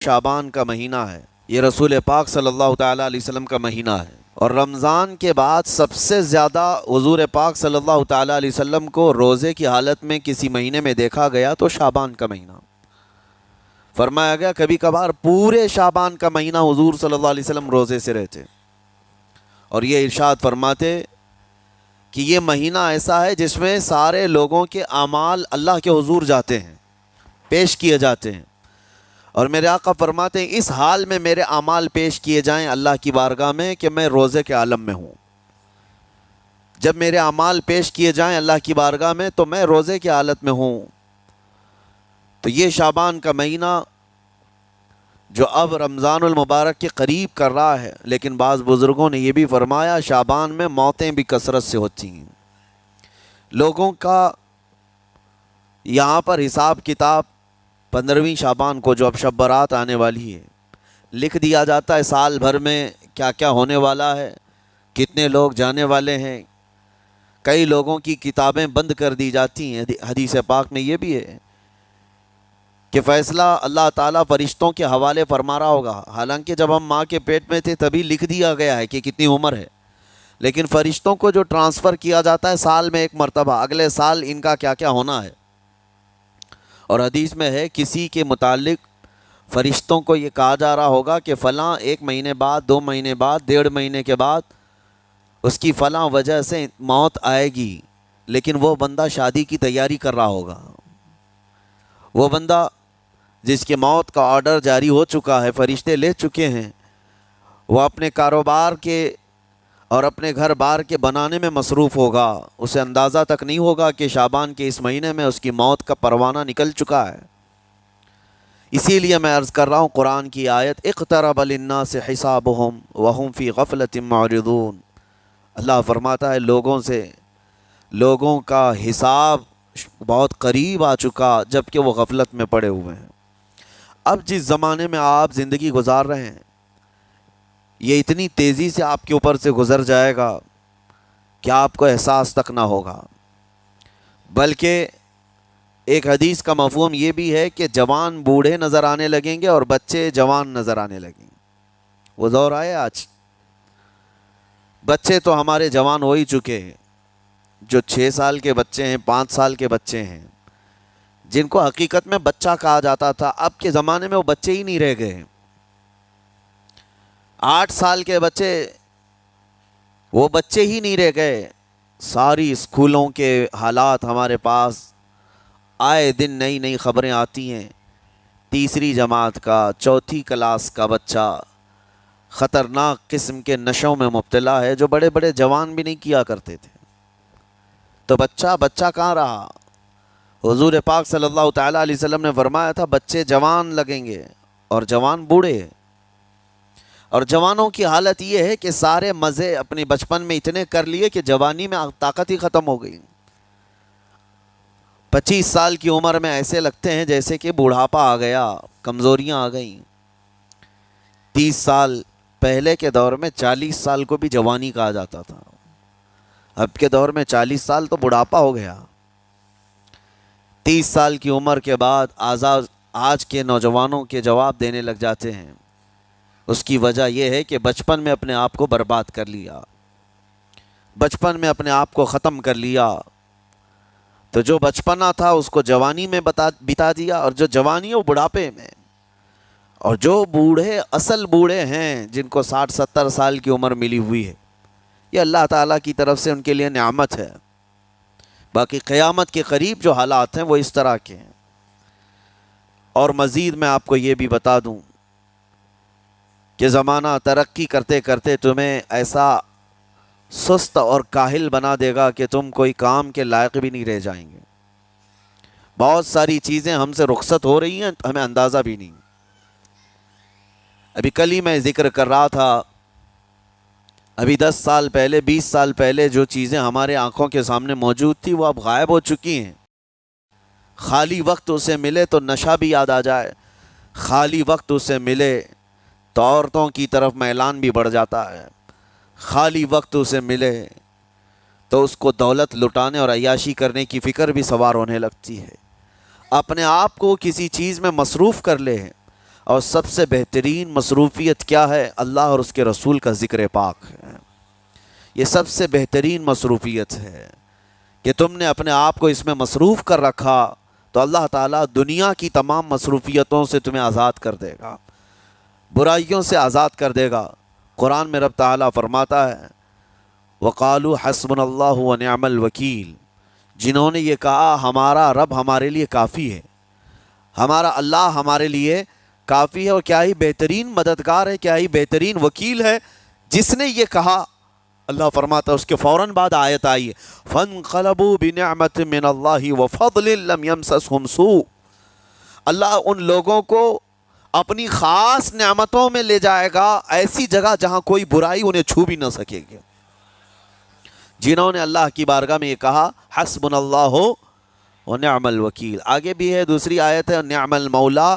شعبان کا مہینہ ہے، یہ رسول پاک صلی اللہ تعالیٰ علیہ وسلم کا مہینہ ہے، اور رمضان کے بعد سب سے زیادہ حضور پاک صلی اللہ تعالیٰ علیہ وسلم کو روزے کی حالت میں کسی مہینے میں دیکھا گیا تو شعبان کا مہینہ فرمایا گیا۔ کبھی کبھار پورے شعبان کا مہینہ حضور صلی اللہ علیہ وسلم روزے سے رہتے، اور یہ ارشاد فرماتے کہ یہ مہینہ ایسا ہے جس میں سارے لوگوں کے اعمال اللہ کے حضور جاتے ہیں، پیش کیے جاتے ہیں، اور میرے آقا فرماتے ہیں اس حال میں میرے اعمال پیش کیے جائیں اللہ کی بارگاہ میں کہ میں روزے کے عالم میں ہوں۔ جب میرے اعمال پیش کیے جائیں اللہ کی بارگاہ میں تو میں روزے کی حالت میں ہوں۔ تو یہ شعبان کا مہینہ جو اب رمضان المبارک کے قریب کر رہا ہے، لیکن بعض بزرگوں نے یہ بھی فرمایا شعبان میں موتیں بھی کثرت سے ہوتی ہیں، لوگوں کا یہاں پر حساب کتاب 15ویں شعبان کو جو اب شب برات آنے والی ہے لکھ دیا جاتا ہے، سال بھر میں کیا کیا ہونے والا ہے، کتنے لوگ جانے والے ہیں، کئی لوگوں کی کتابیں بند کر دی جاتی ہیں۔ حدیث پاک میں یہ بھی ہے کہ فیصلہ اللہ تعالیٰ فرشتوں کے حوالے فرما رہا ہوگا، حالانکہ جب ہم ماں کے پیٹ میں تھے تبھی لکھ دیا گیا ہے کہ کتنی عمر ہے، لیکن فرشتوں کو جو ٹرانسفر کیا جاتا ہے سال میں ایک مرتبہ، اگلے سال ان کا کیا کیا ہونا ہے۔ اور حدیث میں ہے کسی کے متعلق فرشتوں کو یہ کہا جا رہا ہوگا کہ فلاں 1 مہینے بعد، 2 مہینے بعد، 1.5 مہینے کے بعد اس کی فلاں وجہ سے موت آئے گی، لیکن وہ بندہ شادی کی تیاری کر رہا ہوگا، وہ بندہ جس کے موت کا آرڈر جاری ہو چکا ہے، فرشتے لے چکے ہیں، وہ اپنے کاروبار کے اور اپنے گھر بار کے بنانے میں مصروف ہوگا، اسے اندازہ تک نہیں ہوگا کہ شعبان کے اس مہینے میں اس کی موت کا پروانہ نکل چکا ہے۔ اسی لیے میں عرض کر رہا ہوں قرآن کی آیت اقترب للناس حسابهم وهم فی غفلۃ معرضون، اللہ فرماتا ہے لوگوں کا حساب بہت قریب آ چکا جبکہ وہ غفلت میں پڑے ہوئے ہیں۔ اب جس زمانے میں آپ زندگی گزار رہے ہیں یہ اتنی تیزی سے آپ کے اوپر سے گزر جائے گا کہ آپ کو احساس تک نہ ہوگا، بلکہ ایک حدیث کا مفہوم یہ بھی ہے کہ جوان بوڑھے نظر آنے لگیں گے اور بچے جوان نظر آنے لگیں گے۔ وہ دور آئے آج، بچے تو ہمارے جوان ہو ہی چکے ہیں، جو 6 سال کے بچے ہیں، 5 سال کے بچے ہیں، جن کو حقیقت میں بچہ کہا جاتا تھا، اب کے زمانے میں وہ بچے ہی نہیں رہ گئے۔ 8 سال کے بچے وہ بچے ہی نہیں رہ گئے۔ ساری اسکولوں کے حالات ہمارے پاس آئے دن نئی نئی خبریں آتی ہیں، 3ری جماعت کا، 4تھی کلاس کا بچہ خطرناک قسم کے نشوں میں مبتلا ہے جو بڑے بڑے جوان بھی نہیں کیا کرتے تھے۔ تو بچہ کہاں رہا؟ حضور پاک صلی اللہ تعالیٰ علیہ وسلم نے فرمایا تھا بچے جوان لگیں گے اور جوان بوڑھے، اور جوانوں کی حالت یہ ہے کہ سارے مزے اپنے بچپن میں اتنے کر لیے کہ جوانی میں طاقت ہی ختم ہو گئی۔ 25 سال کی عمر میں ایسے لگتے ہیں جیسے کہ بوڑھاپا آ گیا، کمزوریاں آ گئیں۔ 30 سال پہلے کے دور میں 40 سال کو بھی جوانی کہا جاتا تھا، اب کے دور میں 40 سال تو بڑھاپا ہو گیا۔ 30 سال کی عمر کے بعد آج کے نوجوانوں کے جواب دینے لگ جاتے ہیں، اس کی وجہ یہ ہے کہ بچپن میں اپنے آپ کو برباد کر لیا، بچپن میں اپنے آپ کو ختم کر لیا، تو جو بچپنا تھا اس کو جوانی میں بتا دیا، اور جو جوانی ہے وہ بڑھاپے میں، اور جو بوڑھے اصل بوڑھے ہیں جن کو 60-70 سال کی عمر ملی ہوئی ہے، یہ اللہ تعالیٰ کی طرف سے ان کے لیے نعمت ہے۔ باقی قیامت کے قریب جو حالات ہیں وہ اس طرح کے ہیں۔ اور مزید میں آپ کو یہ بھی بتا دوں کہ زمانہ ترقی کرتے کرتے تمہیں ایسا سست اور کاہل بنا دے گا کہ تم کوئی کام کے لائق بھی نہیں رہ جائیں گے۔ بہت ساری چیزیں ہم سے رخصت ہو رہی ہیں، ہمیں اندازہ بھی نہیں۔ ابھی کل ہی میں ذکر کر رہا تھا، ابھی 10 سال پہلے، 20 سال پہلے جو چیزیں ہمارے آنکھوں کے سامنے موجود تھی وہ اب غائب ہو چکی ہیں۔ خالی وقت اسے ملے تو نشہ بھی یاد آ جائے، خالی وقت اسے ملے تو عورتوں کی طرف میلان بھی بڑھ جاتا ہے، خالی وقت اسے ملے تو اس کو دولت لٹانے اور عیاشی کرنے کی فکر بھی سوار ہونے لگتی ہے۔ اپنے آپ کو کسی چیز میں مصروف کر لے اور سب سے بہترین مصروفیت کیا ہے؟ اللہ اور اس کے رسول کا ذکر پاک ہے۔ یہ سب سے بہترین مصروفیت ہے کہ تم نے اپنے آپ کو اس میں مصروف کر رکھا تو اللہ تعالیٰ دنیا کی تمام مصروفیتوں سے تمہیں آزاد کر دے گا، برائیوں سے آزاد کر دے گا۔ قرآن میں رب تعالیٰ فرماتا ہے وَقَالُوا حَسْبُنَا اللَّهُ وَنِعْمَ الْوَكِيلُ، جنہوں نے یہ کہا ہمارا رب ہمارے لیے کافی ہے، ہمارا اللہ ہمارے لیے کافی ہے، اور کیا ہی بہترین مددگار ہے، کیا ہی بہترین وکیل ہے جس نے یہ کہا۔ اللہ فرماتا ہے اس کے فوراً بعد آیت آئی ہے فَانْقَلَبُوا بِنِعْمَةٍ مِّنَ اللَّهِ وَفَضْلٍ لَمْ يَمْسَسْهُمْ سُوءٌ، اللہ ان لوگوں کو اپنی خاص نعمتوں میں لے جائے گا، ایسی جگہ جہاں کوئی برائی انہیں چھو بھی نہ سکے گی۔ جنہوں نے اللہ کی بارگاہ میں یہ کہا حسبنا اللہ ونعم الوکیل، آگے بھی ہے دوسری آیت ہے نعم المولا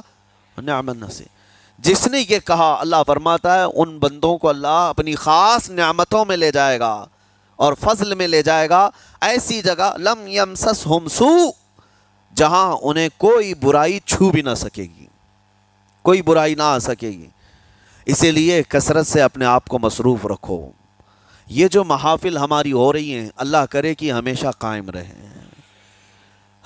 ونعم النصیر، جس نے یہ کہا اللہ فرماتا ہے ان بندوں کو اللہ اپنی خاص نعمتوں میں لے جائے گا اور فضل میں لے جائے گا، ایسی جگہ لم یمسسہم سوء، جہاں انہیں کوئی برائی چھو بھی نہ سکے گی، کوئی برائی نہ آ سکے گی۔ اسی لیے کثرت سے اپنے آپ کو مصروف رکھو۔ یہ جو محافل ہماری ہو رہی ہیں اللہ کرے کہ ہمیشہ قائم رہیں۔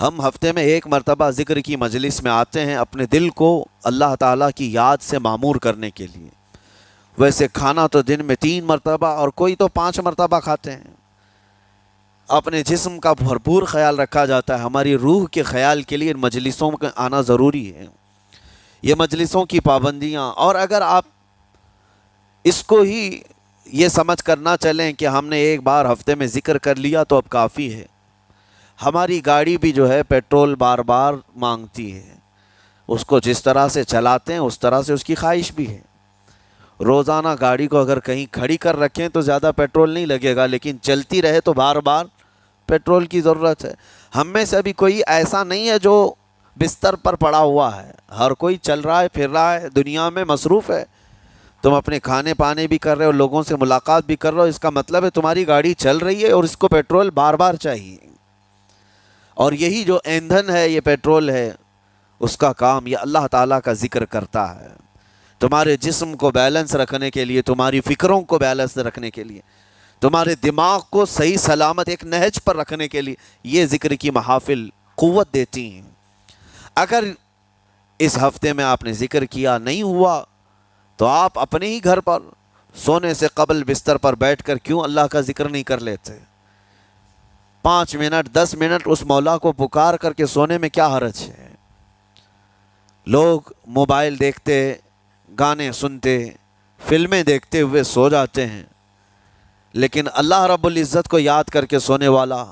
ہم ہفتے میں ایک مرتبہ ذکر کی مجلس میں آتے ہیں اپنے دل کو اللہ تعالیٰ کی یاد سے معمور کرنے کے لیے، ویسے کھانا تو دن میں 3 مرتبہ اور کوئی تو 5 مرتبہ کھاتے ہیں۔ اپنے جسم کا بھرپور خیال رکھا جاتا ہے، ہماری روح کے خیال کے لیے مجلسوں میں آنا ضروری ہے۔ یہ مجلسوں کی پابندیاں، اور اگر آپ اس کو ہی یہ سمجھ کر نہ چلیں کہ ہم نے ایک بار ہفتے میں ذکر کر لیا تو اب کافی ہے، ہماری گاڑی بھی جو ہے پیٹرول بار بار مانگتی ہے، اس کو جس طرح سے چلاتے ہیں اس طرح سے اس کی خواہش بھی ہے۔ روزانہ گاڑی کو اگر کہیں کھڑی کر رکھیں تو زیادہ پیٹرول نہیں لگے گا، لیکن چلتی رہے تو بار بار پیٹرول کی ضرورت ہے۔ ہم میں سے ابھی کوئی ایسا نہیں ہے جو بستر پر پڑا ہوا ہے، ہر کوئی چل رہا ہے، پھر رہا ہے، دنیا میں مصروف ہے۔ تم اپنے کھانے پانے بھی کر رہے ہو، لوگوں سے ملاقات بھی کر رہے ہو، اس کا مطلب ہے تمہاری گاڑی چل رہی ہے اور اس کو پیٹرول بار بار چاہیے۔ اور یہی جو ایندھن ہے، یہ پیٹرول ہے، اس کا کام یہ اللہ تعالیٰ کا ذکر کرتا ہے۔ تمہارے جسم کو بیلنس رکھنے کے لیے، تمہاری فکروں کو بیلنس رکھنے کے لیے، تمہارے دماغ کو صحیح سلامت ایک نہج پر رکھنے کے لیے یہ ذکر کی محافل قوت دیتی ہیں۔ اگر اس ہفتے میں آپ نے ذکر کیا نہیں ہوا تو آپ اپنے ہی گھر پر سونے سے قبل بستر پر بیٹھ کر کیوں اللہ کا ذکر نہیں کر لیتے؟ 5 منٹ 10 منٹ اس مولا کو پکار کر کے سونے میں کیا حرج ہے؟ لوگ موبائل دیکھتے، گانے سنتے، فلمیں دیکھتے ہوئے سو جاتے ہیں، لیکن اللہ رب العزت کو یاد کر کے سونے والا،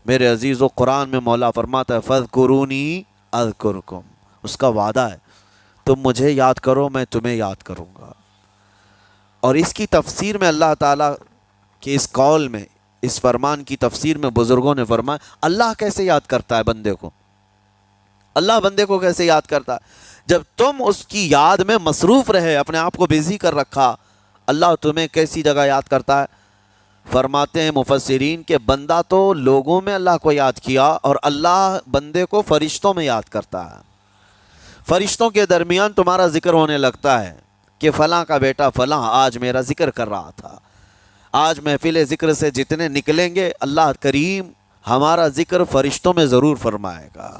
میرے عزیز و قرآن میں مولا فرماتا ہے فَاذْكُرُونِي أَذْكُرْكُمْ، اس کا وعدہ ہے تم مجھے یاد کرو میں تمہیں یاد کروں گا۔ اور اس کی تفسیر میں اللہ تعالیٰ کے اس قول میں، اس فرمان کی تفسیر میں بزرگوں نے فرمایا اللہ کیسے یاد کرتا ہے بندے کو؟ اللہ بندے کو کیسے یاد کرتا ہے؟ جب تم اس کی یاد میں مصروف رہے، اپنے آپ کو بزی کر رکھا، اللہ تمہیں کیسی جگہ یاد کرتا ہے؟ فرماتے ہیں مفسرین کہ بندہ تو لوگوں میں اللہ کو یاد کیا، اور اللہ بندے کو فرشتوں میں یاد کرتا ہے۔ فرشتوں کے درمیان تمہارا ذکر ہونے لگتا ہے کہ فلاں کا بیٹا فلاں آج میرا ذکر کر رہا تھا۔ آج محفل ذکر سے جتنے نکلیں گے اللہ کریم ہمارا ذکر فرشتوں میں ضرور فرمائے گا،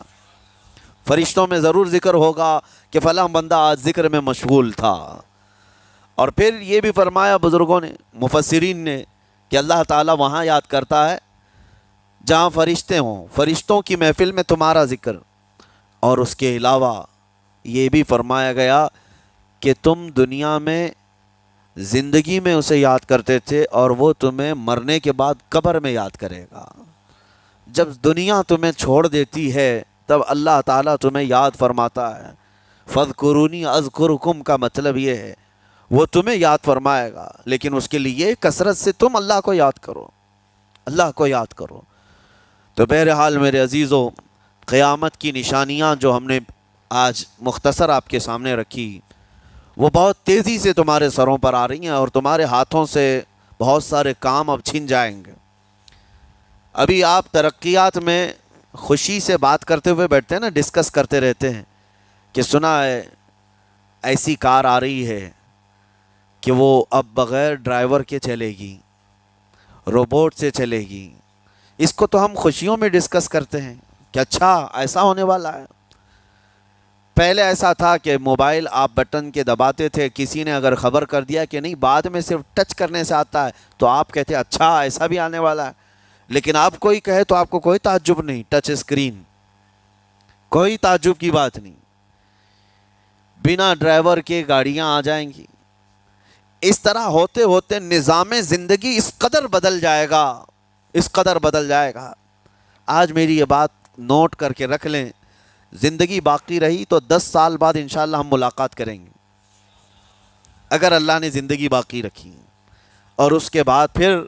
فرشتوں میں ضرور ذکر ہوگا کہ فلاں بندہ آج ذکر میں مشغول تھا۔ اور پھر یہ بھی فرمایا بزرگوں نے، مفسرین نے، کہ اللہ تعالیٰ وہاں یاد کرتا ہے جہاں فرشتے ہوں، فرشتوں کی محفل میں تمہارا ذکر۔ اور اس کے علاوہ یہ بھی فرمایا گیا کہ تم دنیا میں زندگی میں اسے یاد کرتے تھے اور وہ تمہیں مرنے کے بعد قبر میں یاد کرے گا۔ جب دنیا تمہیں چھوڑ دیتی ہے تب اللہ تعالیٰ تمہیں یاد فرماتا ہے۔ فَاذْكُرُونِي أَذْكُرْكُمْ کا مطلب یہ ہے وہ تمہیں یاد فرمائے گا، لیکن اس کے لیے کثرت سے تم اللہ کو یاد کرو، اللہ کو یاد کرو۔ تو بہرحال میرے عزیزو، قیامت کی نشانیاں جو ہم نے آج مختصر آپ کے سامنے رکھی، وہ بہت تیزی سے تمہارے سروں پر آ رہی ہیں اور تمہارے ہاتھوں سے بہت سارے کام اب چھن جائیں گے۔ ابھی آپ ترقیات میں خوشی سے بات کرتے ہوئے بیٹھتے ہیں نا، ڈسکس کرتے رہتے ہیں کہ سنا ہے ایسی کار آ رہی ہے کہ وہ اب بغیر ڈرائیور کے چلے گی، روبوٹ سے چلے گی، اس کو تو ہم خوشیوں میں ڈسکس کرتے ہیں کہ اچھا ایسا ہونے والا ہے۔ پہلے ایسا تھا کہ موبائل آپ بٹن کے دباتے تھے، کسی نے اگر خبر کر دیا کہ نہیں بعد میں صرف ٹچ کرنے سے آتا ہے تو آپ کہتے اچھا ایسا بھی آنے والا ہے۔ لیکن اب کوئی کہے تو آپ کو کوئی تعجب نہیں، ٹچ اسکرین، کوئی تعجب کی بات نہیں، بنا ڈرائیور کے گاڑیاں آ جائیں گی۔ اس طرح ہوتے ہوتے نظام زندگی اس قدر بدل جائے گا، اس قدر بدل جائے گا۔ آج میری یہ بات نوٹ کر کے رکھ لیں، زندگی باقی رہی تو 10 سال بعد انشاءاللہ ہم ملاقات کریں گے، اگر اللہ نے زندگی باقی رکھی، اور اس کے بعد پھر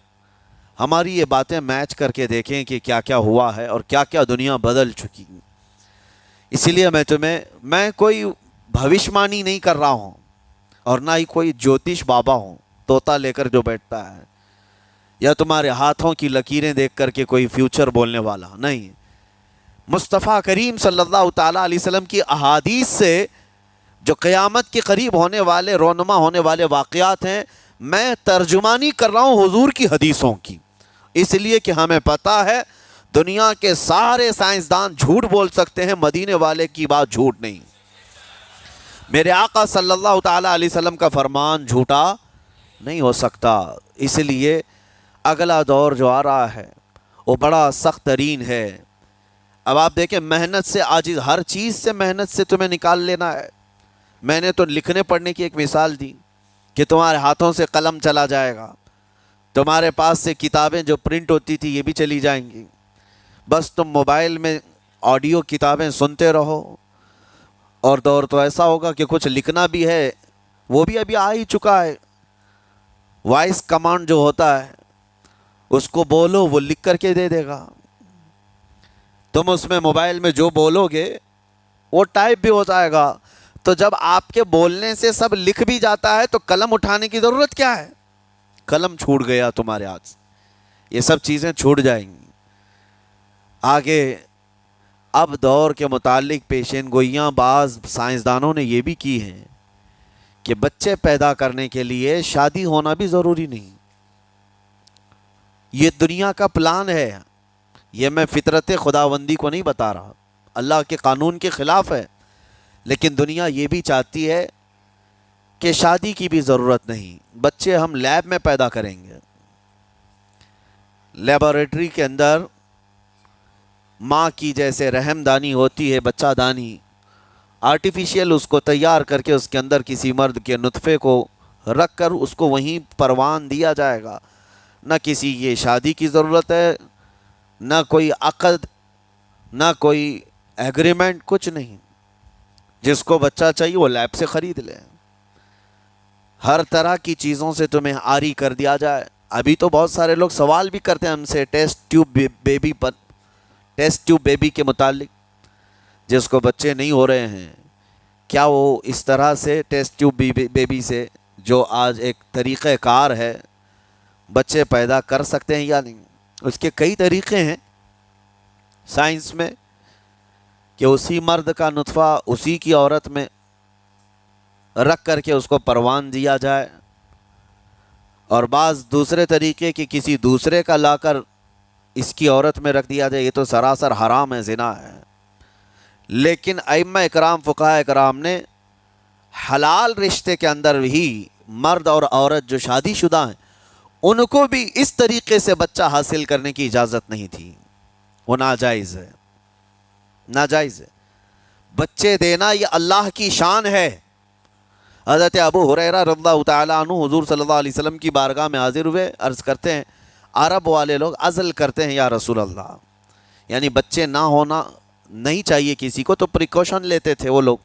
ہماری یہ باتیں میچ کر کے دیکھیں کہ کیا کیا ہوا ہے اور کیا کیا دنیا بدل چکی۔ اسی لیے میں کوئی بھوشمانی نہیں کر رہا ہوں، اور نہ ہی کوئی جوتش بابا ہوں طوطا لے کر جو بیٹھتا ہے، یا تمہارے ہاتھوں کی لکیریں دیکھ کر کے کوئی فیوچر بولنے والا نہیں۔ مصطفیٰ کریم صلی اللہ تعالیٰ علیہ وسلم کی احادیث سے جو قیامت کے قریب ہونے والے رونما ہونے والے واقعات ہیں، میں ترجمانی کر رہا ہوں حضور کی حدیثوں کی، اس لیے کہ ہمیں پتہ ہے دنیا کے سارے سائنسدان جھوٹ بول سکتے ہیں، مدینے والے کی بات جھوٹ نہیں۔ میرے آقا صلی اللہ تعالیٰ علیہ وسلم کا فرمان جھوٹا نہیں ہو سکتا۔ اس لیے اگلا دور جو آ رہا ہے وہ بڑا سخت ترین ہے۔ اب آپ دیکھیں، محنت سے عاجز، ہر چیز سے محنت سے تمہیں نکال لینا ہے۔ میں نے تو لکھنے پڑھنے کی ایک مثال دی کہ تمہارے ہاتھوں سے قلم چلا جائے گا، تمہارے پاس سے کتابیں جو پرنٹ ہوتی تھی یہ بھی چلی جائیں گی، بس تم موبائل میں آڈیو کتابیں سنتے رہو۔ اور دور تو ایسا ہوگا کہ کچھ لکھنا بھی ہے، وہ بھی ابھی آ ہی چکا ہے، وائس کمانڈ جو ہوتا ہے اس کو بولو وہ لکھ کر کے دے دے گا۔ تم اس میں موبائل میں جو بولو گے وہ ٹائپ بھی ہو جائے گا۔ تو جب آپ کے بولنے سے سب لکھ بھی جاتا ہے تو قلم اٹھانے کی ضرورت کیا ہے؟ قلم چھوٹ گیا تمہارے ہاتھ سے، یہ سب چیزیں چھوٹ جائیں گی۔ آگے اب دور کے متعلق پیشین گوئیاں بعض سائنسدانوں نے یہ بھی کی ہیں کہ بچے پیدا کرنے کے لیے شادی ہونا بھی ضروری نہیں۔ یہ دنیا کا پلان ہے، یہ میں فطرت خداوندی کو نہیں بتا رہا، اللہ کے قانون کے خلاف ہے، لیکن دنیا یہ بھی چاہتی ہے کہ شادی کی بھی ضرورت نہیں، بچے ہم لیب میں پیدا کریں گے، لیبارٹری کے اندر ماں کی جیسے رحم دانی ہوتی ہے، بچہ دانی، آرٹیفیشیل اس کو تیار کر کے اس کے اندر کسی مرد کے نطفے کو رکھ کر اس کو وہیں پروان دیا جائے گا۔ نہ کسی یہ شادی کی ضرورت ہے، نہ کوئی عقد، نہ کوئی ایگریمنٹ، کچھ نہیں۔ جس کو بچہ چاہیے وہ لیب سے خرید لے، ہر طرح کی چیزوں سے تمہیں آری کر دیا جائے۔ ابھی تو بہت سارے لوگ سوال بھی کرتے ہیں ہم سے ٹیسٹ ٹیوب بیبی کے متعلق، جس کو بچے نہیں ہو رہے ہیں، کیا وہ اس طرح سے ٹیسٹ ٹیوب بیبی سے جو آج ایک طریقہ کار ہے بچے پیدا کر سکتے ہیں یا نہیں؟ اس کے کئی طریقے ہیں سائنس میں کہ اسی مرد کا نطفہ اسی کی عورت میں رکھ کر کے اس کو پروان دیا جائے، اور بعض دوسرے طریقے کہ کسی دوسرے کا لا کر اس کی عورت میں رکھ دیا جائے۔ یہ تو سراسر حرام ہے، زنا ہے۔ لیکن ائمہ اکرام، فقہاء اکرام نے حلال رشتے کے اندر ہی مرد اور عورت جو شادی شدہ ہیں ان کو بھی اس طریقے سے بچہ حاصل کرنے کی اجازت نہیں تھی، وہ ناجائز ہے، ناجائز ہے۔ بچے دینا یہ اللہ کی شان ہے۔ حضرت ابو ہریرہ رضی اللہ تعالیٰ عنہ حضور صلی اللہ علیہ وسلم کی بارگاہ میں حاضر ہوئے، عرض کرتے ہیں عرب والے لوگ عزل کرتے ہیں یا رسول اللہ، یعنی بچے نہ ہونا نہیں چاہیے کسی کو، تو پریکاشن لیتے تھے وہ لوگ،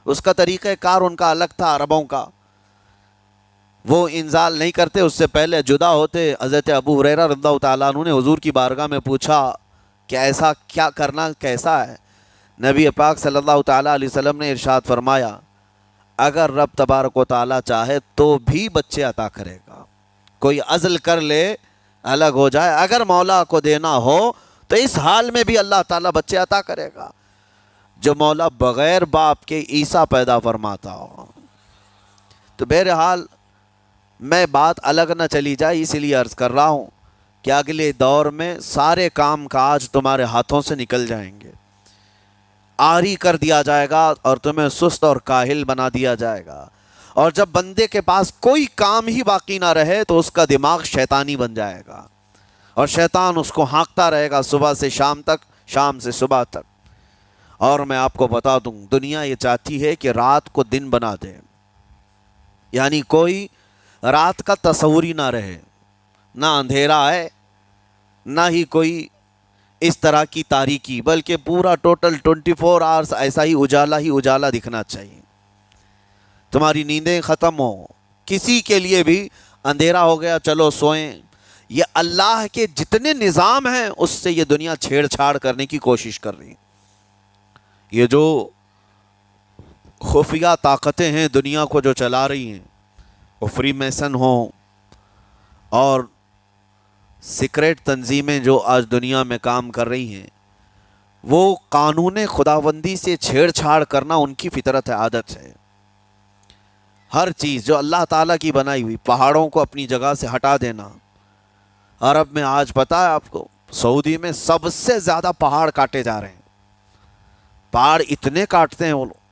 اس کا طریقہ کار ان کا الگ تھا عربوں کا، وہ انزال نہیں کرتے، اس سے پہلے جدا ہوتے۔ حضرت ابو ہریرہ رضی اللہ تعالیٰ عنہ نے حضور کی بارگاہ میں پوچھا کہ ایسا کیا کرنا کیسا ہے؟ نبی پاک صلی اللہ تعالیٰ علیہ وسلم نے ارشاد فرمایا اگر رب تبارک و تعالیٰ چاہے تو بھی بچے عطا کرے گا، کوئی عزل کر لے الگ ہو جائے، اگر مولا کو دینا ہو تو اس حال میں بھی اللہ تعالیٰ بچے عطا کرے گا۔ جو مولا بغیر باپ کے عیسیٰ پیدا فرماتا ہو، تو بہرحال میں بات الگ نہ چلی جائے اسی لیے عرض کر رہا ہوں کہ اگلے دور میں سارے کام کاج تمہارے ہاتھوں سے نکل جائیں گے، عاری کر دیا جائے گا اور تمہیں سست اور کاہل بنا دیا جائے گا، اور جب بندے کے پاس کوئی کام ہی باقی نہ رہے تو اس کا دماغ شیطانی بن جائے گا اور شیطان اس کو ہانکتا رہے گا صبح سے شام تک، شام سے صبح تک۔ اور میں آپ کو بتا دوں دنیا یہ چاہتی ہے کہ رات کو دن بنا دے، یعنی کوئی رات کا تصور ہی نہ رہے، نہ اندھیرا ہے نہ ہی کوئی اس طرح کی تاریکی، بلکہ پورا ٹوٹل 24 آورس ایسا ہی اجالا دکھنا چاہیے۔ تمہاری نیندیں ختم ہوں، کسی کے لیے بھی اندھیرا ہو گیا چلو سوئیں، یہ اللہ کے جتنے نظام ہیں اس سے یہ دنیا چھیڑ چھاڑ کرنے کی کوشش کر رہی ہے۔ یہ جو خفیہ طاقتیں ہیں دنیا کو جو چلا رہی ہیں، وہ فری میسن ہوں اور سیکریٹ تنظیمیں جو آج دنیا میں کام کر رہی ہیں، وہ قانون خداوندی سے چھیڑ چھاڑ کرنا ان کی فطرت ہے، عادت ہے۔ ہر چیز جو اللہ تعالیٰ کی بنائی ہوئی، پہاڑوں کو اپنی جگہ سے ہٹا دینا۔ عرب میں آج پتہ ہے آپ کو، سعودی میں سب سے زیادہ پہاڑ کاٹے جا رہے ہیں، پہاڑ اتنے کاٹتے ہیں وہ لوگ،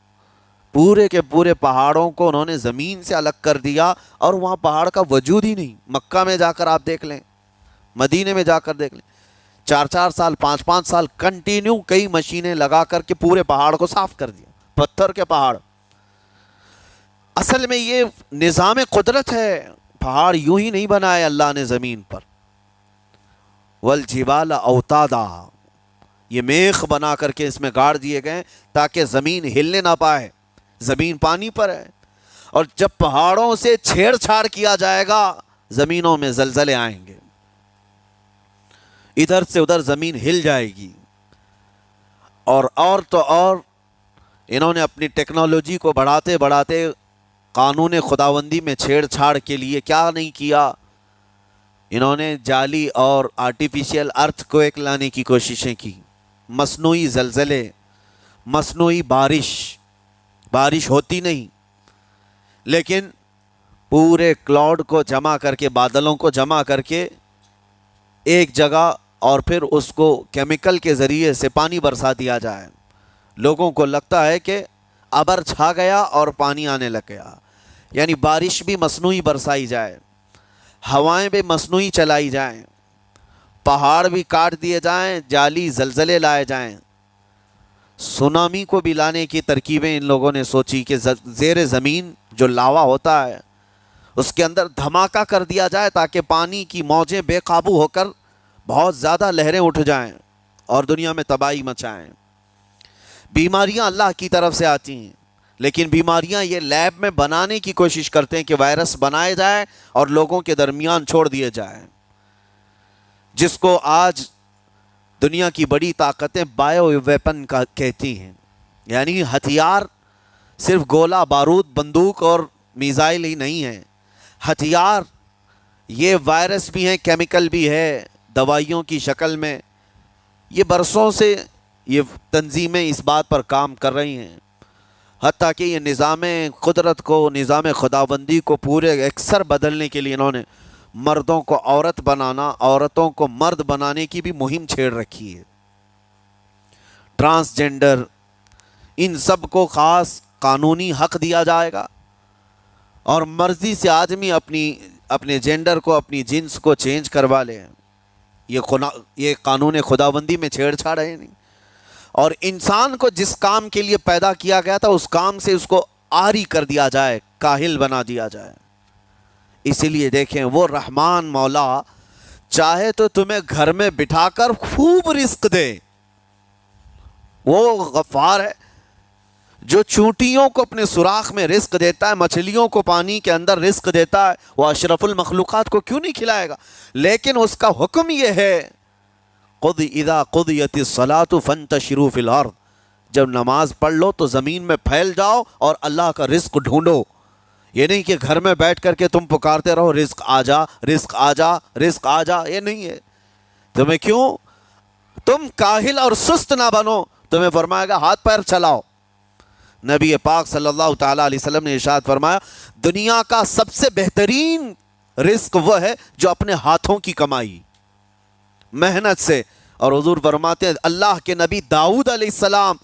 پورے کے پورے پہاڑوں کو انہوں نے زمین سے الگ کر دیا اور وہاں پہاڑ کا وجود ہی نہیں۔ مکہ میں جا کر آپ دیکھ لیں، مدینے میں جا کر دیکھ لیں، 4 سال 5 سال کنٹینیو کئی مشینیں لگا کر کے پورے پہاڑ کو صاف کر دیا، پتھر کے پہاڑ۔ اصل میں یہ نظام قدرت ہے، پہاڑ یوں ہی نہیں بنائے اللہ نے زمین پر۔ والجبال اوتادا، یہ میخ بنا کر کے اس میں گاڑ دیے گئے تاکہ زمین ہلنے نہ پائے، زمین پانی پر ہے، اور جب پہاڑوں سے چھیڑ چھاڑ کیا جائے گا زمینوں میں زلزلے آئیں گے، ادھر سے ادھر زمین ہل جائے گی۔ اور تو اور انہوں نے اپنی ٹیکنالوجی کو بڑھاتے بڑھاتے قانون خداوندی میں چھیڑ چھاڑ کے لیے کیا نہیں کیا، انہوں نے جعلی اور آرٹیفیشل ارتھ کویک لانے کی کوششیں کی، مصنوعی زلزلے، مصنوعی بارش ہوتی نہیں، لیکن پورے کلاؤڈ کو جمع کر کے، بادلوں کو جمع کر کے ایک جگہ، اور پھر اس کو کیمیکل کے ذریعے سے پانی برسا دیا جائے۔ لوگوں کو لگتا ہے کہ ابر چھا گیا اور پانی آنے لگ گیا، یعنی بارش بھی مصنوعی برسائی جائے، ہوائیں بھی مصنوعی چلائی جائیں، پہاڑ بھی کاٹ دیے جائیں، جعلی زلزلے لائے جائیں۔ سونامی کو بھی لانے کی ترکیبیں ان لوگوں نے سوچی کہ زیر زمین جو لاوا ہوتا ہے اس کے اندر دھماکہ کر دیا جائے تاکہ پانی کی موجیں بے قابو ہو کر بہت زیادہ لہریں اٹھ جائیں اور دنیا میں تباہی مچائیں۔ بیماریاں اللہ کی طرف سے آتی ہیں، لیکن بیماریاں یہ لیب میں بنانے کی کوشش کرتے ہیں کہ وائرس بنائے جائے اور لوگوں کے درمیان چھوڑ دیے جائیں، جس کو آج دنیا کی بڑی طاقتیں بایو ویپن کا کہتی ہیں، یعنی ہتھیار صرف گولہ بارود بندوق اور میزائل ہی نہیں ہیں، ہتھیار یہ وائرس بھی ہیں، کیمیکل بھی ہے، دوائیوں کی شکل میں۔ یہ برسوں سے یہ تنظیمیں اس بات پر کام کر رہی ہیں، حتیٰ کہ یہ نظام قدرت کو، نظام خداوندی کو پورے اکثر بدلنے کے لیے انہوں نے مردوں کو عورت بنانا، عورتوں کو مرد بنانے کی بھی مہم چھیڑ رکھی ہے۔ ٹرانسجنڈر، ان سب کو خاص قانونی حق دیا جائے گا، اور مرضی سے آدمی اپنے جینڈر کو، اپنی جنس کو چینج کروا لے۔ یہ قانون خداوندی میں چھیڑ چھاڑ ہے نہیں، اور انسان کو جس کام کے لیے پیدا کیا گیا تھا اس کام سے اس کو عاری کر دیا جائے، کاہل بنا دیا جائے۔ اسی لیے دیکھیں وہ رحمان مولا چاہے تو تمہیں گھر میں بٹھا کر خوب رزق دے، وہ غفار ہے جو چونٹیوں کو اپنے سوراخ میں رزق دیتا ہے، مچھلیوں کو پانی کے اندر رزق دیتا ہے، وہ اشرف المخلوقات کو کیوں نہیں کھلائے گا؟ لیکن اس کا حکم یہ ہے اذا قضیت الصلاۃ فانتشروا فی الارض، جب نماز پڑھ لو تو زمین میں پھیل جاؤ اور اللہ کا رزق ڈھونڈو۔ یہ نہیں کہ گھر میں بیٹھ کر کے تم پکارتے رہو رزق آ جا، رزق آ جا، رزق آ جا، یہ نہیں ہے۔ تمہیں کیوں؟ تم کاہل اور سست نہ بنو، تمہیں فرمائے گا ہاتھ پیر چلاؤ، نبی پاک صلی اللہ تعالیٰ علیہ وسلم نے ارشاد فرمایا دنیا کا سب سے بہترین رزق وہ ہے جو اپنے ہاتھوں کی کمائی محنت سے. اور حضور فرماتے ہیں اللہ کے نبی داؤد علیہ السلام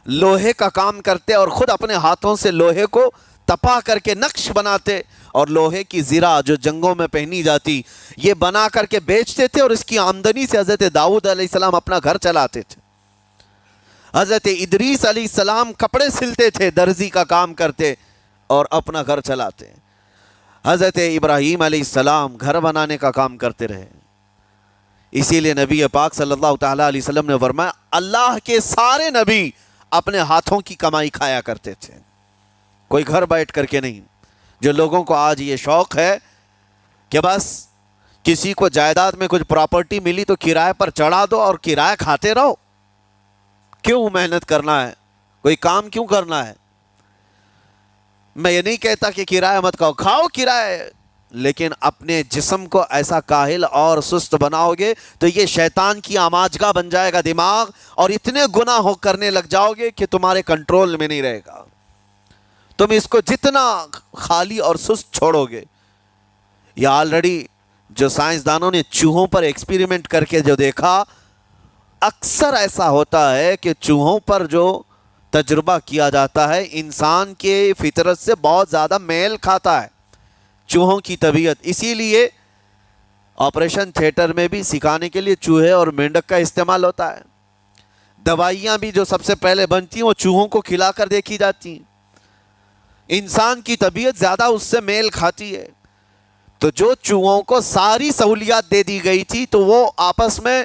لوہے کا کام کرتے اور خود اپنے ہاتھوں سے لوہے کو تپا کر کے نقش بناتے اور لوہے کی زرہ جو جنگوں میں پہنی جاتی یہ بنا کر کے بیچتے تھے اور اس کی آمدنی سے حضرت داؤد علیہ السلام اپنا گھر چلاتے تھے. حضرت ادریس علیہ السلام کپڑے سلتے تھے, درزی کا کام کرتے اور اپنا گھر چلاتے. حضرت ابراہیم علیہ السلام گھر بنانے کا کام کرتے رہے. اسی لیے نبی پاک صلی اللہ تعالیٰ علیہ وسلم نے فرمایا اللہ کے سارے نبی اپنے ہاتھوں کی کمائی کھایا کرتے تھے, کوئی گھر بیٹھ کر کے نہیں. جو لوگوں کو آج یہ شوق ہے کہ بس کسی کو جائیداد میں کچھ پراپرٹی ملی تو کرائے پر چڑھا دو اور کرایہ کھاتے رہو. کیوں محنت کرنا ہے, کوئی کام کیوں کرنا ہے؟ میں یہ نہیں کہتا کہ کرایہ مت کھاؤ, کھاؤ کرایہ, لیکن اپنے جسم کو ایسا کاہل اور سست بناؤ گے تو یہ شیطان کی آماجگاہ بن جائے گا دماغ, اور اتنے گناہ کرنے لگ جاؤ گے کہ تمہارے کنٹرول میں نہیں رہے گا. تم اس کو جتنا خالی اور سست چھوڑو گے. یہ آلریڈی جو سائنسدانوں نے چوہوں پر ایکسپیریمنٹ کر کے جو دیکھا, اکثر ایسا ہوتا ہے کہ چوہوں پر جو تجربہ کیا جاتا ہے انسان کے فطرت سے بہت زیادہ میل کھاتا ہے چوہوں کی طبیعت. اسی لیے آپریشن تھیٹر میں بھی سکھانے کے لیے چوہے اور مینڈک کا استعمال ہوتا ہے. دوائیاں بھی جو سب سے پہلے بنتی ہیں وہ چوہوں کو کھلا کر دیکھی جاتی ہیں. انسان کی طبیعت زیادہ اس سے میل کھاتی ہے. تو جو چوہوں کو ساری سہولیات دے دی گئی تھی تو وہ آپس میں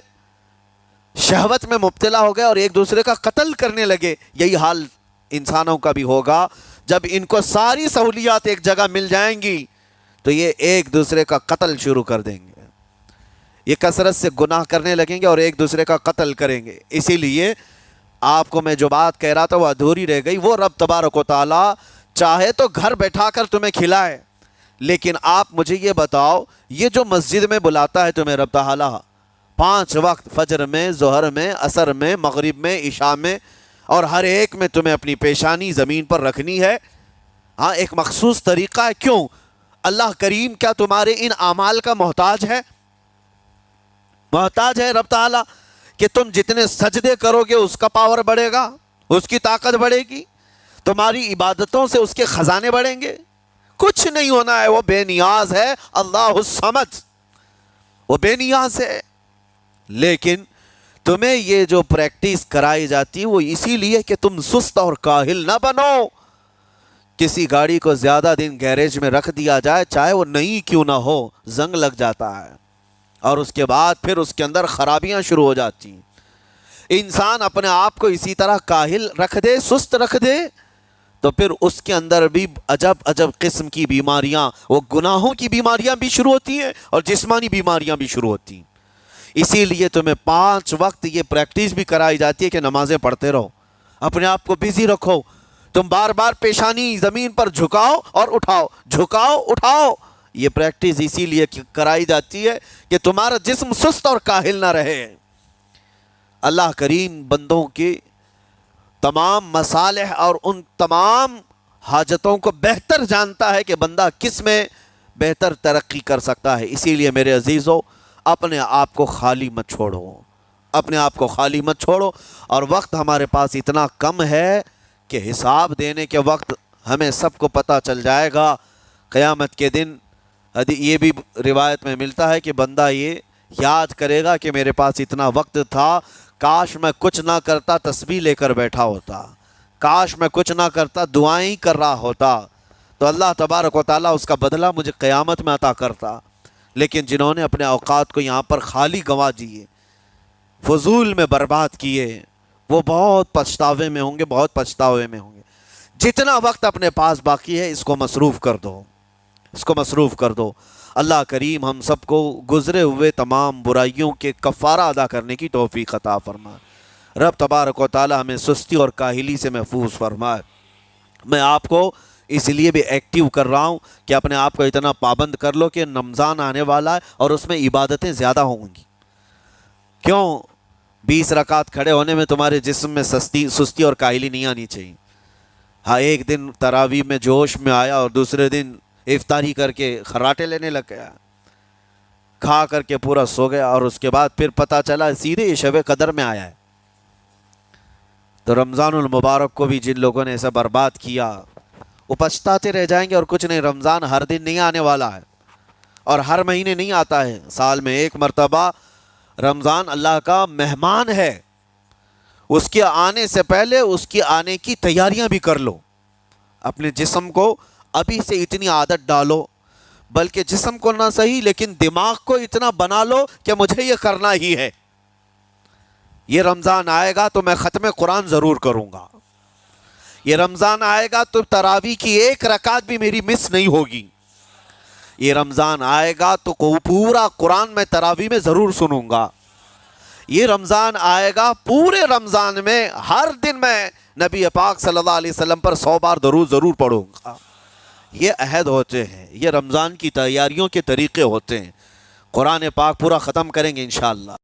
شہوت میں مبتلا ہو گئے اور ایک دوسرے کا قتل کرنے لگے. یہی حال انسانوں کا بھی ہوگا. جب ان کو ساری سہولیات ایک جگہ مل جائیں گی تو یہ ایک دوسرے کا قتل شروع کر دیں گے. یہ کثرت سے گناہ کرنے لگیں گے اور ایک دوسرے کا قتل کریں گے. اسی لیے آپ کو میں جو بات کہہ رہا تھا وہ ادھوری رہ گئی. وہ رب تبارک و تعالیٰ چاہے تو گھر بیٹھا کر تمہیں کھلائے, لیکن آپ مجھے یہ بتاؤ یہ جو مسجد میں بلاتا ہے تمہیں رب تعالیٰ 5 وقت, فجر میں, ظہر میں, عصر میں, مغرب میں, عشاء میں, اور ہر ایک میں تمہیں اپنی پیشانی زمین پر رکھنی ہے. ہاں ایک مخصوص طریقہ ہے. کیوں؟ اللہ کریم کیا تمہارے ان اعمال کا محتاج ہے؟ محتاج ہے رب تعالیٰ کہ تم جتنے سجدے کرو گے اس کا پاور بڑھے گا, اس کی طاقت بڑھے گی, تمہاری عبادتوں سے اس کے خزانے بڑھیں گے؟ کچھ نہیں ہونا ہے. وہ بے نیاز ہے, اللہ الصمد, وہ بے نیاز ہے. لیکن تمہیں یہ جو پریکٹس کرائی جاتی وہ اسی لیے کہ تم سست اور کاہل نہ بنو. کسی گاڑی کو زیادہ دن گیریج میں رکھ دیا جائے, چاہے وہ نئی کیوں نہ ہو, زنگ لگ جاتا ہے اور اس کے بعد پھر اس کے اندر خرابیاں شروع ہو جاتی ہیں. انسان اپنے آپ کو اسی طرح کاہل رکھ دے, سست رکھ دے, تو پھر اس کے اندر بھی عجب عجب قسم کی بیماریاں, وہ گناہوں کی بیماریاں بھی شروع ہوتی ہیں اور جسمانی بیماریاں بھی شروع ہوتی ہیں. اسی لیے تمہیں 5 وقت یہ پریکٹس بھی کرائی جاتی ہے کہ نمازیں پڑھتے رہو, اپنے آپ کو بزی رکھو. تم بار بار پیشانی زمین پر جھکاؤ اور اٹھاؤ, جھکاؤ اٹھاؤ. یہ پریکٹس اسی لیے کرائی جاتی ہے کہ تمہارا جسم سست اور کاہل نہ رہے. اللہ کریم بندوں کے تمام مصالح اور ان تمام حاجتوں کو بہتر جانتا ہے کہ بندہ کس میں بہتر ترقی کر سکتا ہے. اسی لیے میرے عزیزو اپنے آپ کو خالی مت چھوڑو, اپنے آپ کو خالی مت چھوڑو. اور وقت ہمارے پاس اتنا کم ہے کہ حساب دینے کے وقت ہمیں سب کو پتہ چل جائے گا. قیامت کے دن یہ بھی روایت میں ملتا ہے کہ بندہ یہ یاد کرے گا کہ میرے پاس اتنا وقت تھا, کاش میں کچھ نہ کرتا تسبیح لے کر بیٹھا ہوتا, کاش میں کچھ نہ کرتا دعائیں کر رہا ہوتا, تو اللہ تبارک و تعالیٰ اس کا بدلہ مجھے قیامت میں عطا کرتا. لیکن جنہوں نے اپنے اوقات کو یہاں پر خالی گنوا دیے, فضول میں برباد کیے, وہ بہت پچھتاوے میں ہوں گے, بہت پچھتاوے میں ہوں گے. جتنا وقت اپنے پاس باقی ہے اس کو مصروف کر دو, اس کو مصروف کر دو. اللہ کریم ہم سب کو گزرے ہوئے تمام برائیوں کے کفارہ ادا کرنے کی توفیق عطا فرمائے. رب تبارک و تعالی ہمیں سستی اور کاہلی سے محفوظ فرمائے. میں آپ کو اس لیے بھی ایکٹیو کر رہا ہوں کہ اپنے آپ کو اتنا پابند کر لو کہ رمضان آنے والا ہے اور اس میں عبادتیں زیادہ ہوں گی. کیوں؟ 20 رکعت کھڑے ہونے میں تمہارے جسم میں سستی اور کاہلی نہیں آنی چاہیے. ہاں ایک دن تراویح میں جوش میں آیا اور دوسرے دن افطاری کر کے خراٹے لینے لگ گیا، کھا کر کے پورا سو گیا، اور اس کے بعد پھر پتہ چلا سیدھے یہ شب قدر میں آیا ہے۔ تو رمضان المبارک کو بھی جن لوگوں نے ایسا برباد کیا وہ پچھتاتے رہ جائیں گے، اور کچھ نہیں۔ رمضان ہر دن نہیں آنے والا ہے اور ہر مہینے نہیں آتا ہے، سال میں ایک مرتبہ رمضان اللہ کا مہمان ہے۔ اس کے آنے سے پہلے اس کے آنے کی تیاریاں بھی کر لو، اپنے جسم کو ابھی سے اتنی عادت ڈالو، بلکہ جسم کو نہ صحیح لیکن دماغ کو اتنا بنا لو کہ مجھے یہ کرنا ہی ہے۔ یہ رمضان آئے گا تو میں ختم قرآن ضرور کروں گا، یہ رمضان آئے گا تو تراویح کی ایک رکعت بھی میری مس نہیں ہوگی، یہ رمضان آئے گا تو پورا قرآن میں تراویح میں ضرور سنوں گا، یہ رمضان آئے گا پورے رمضان میں ہر دن میں نبی پاک صلی اللہ علیہ وسلم پر 100 بار درود ضرور پڑھوں گا۔ یہ عہد ہوتے ہیں، یہ رمضان کی تیاریوں کے طریقے ہوتے ہیں۔ قرآن پاک پورا ختم کریں گے انشاءاللہ۔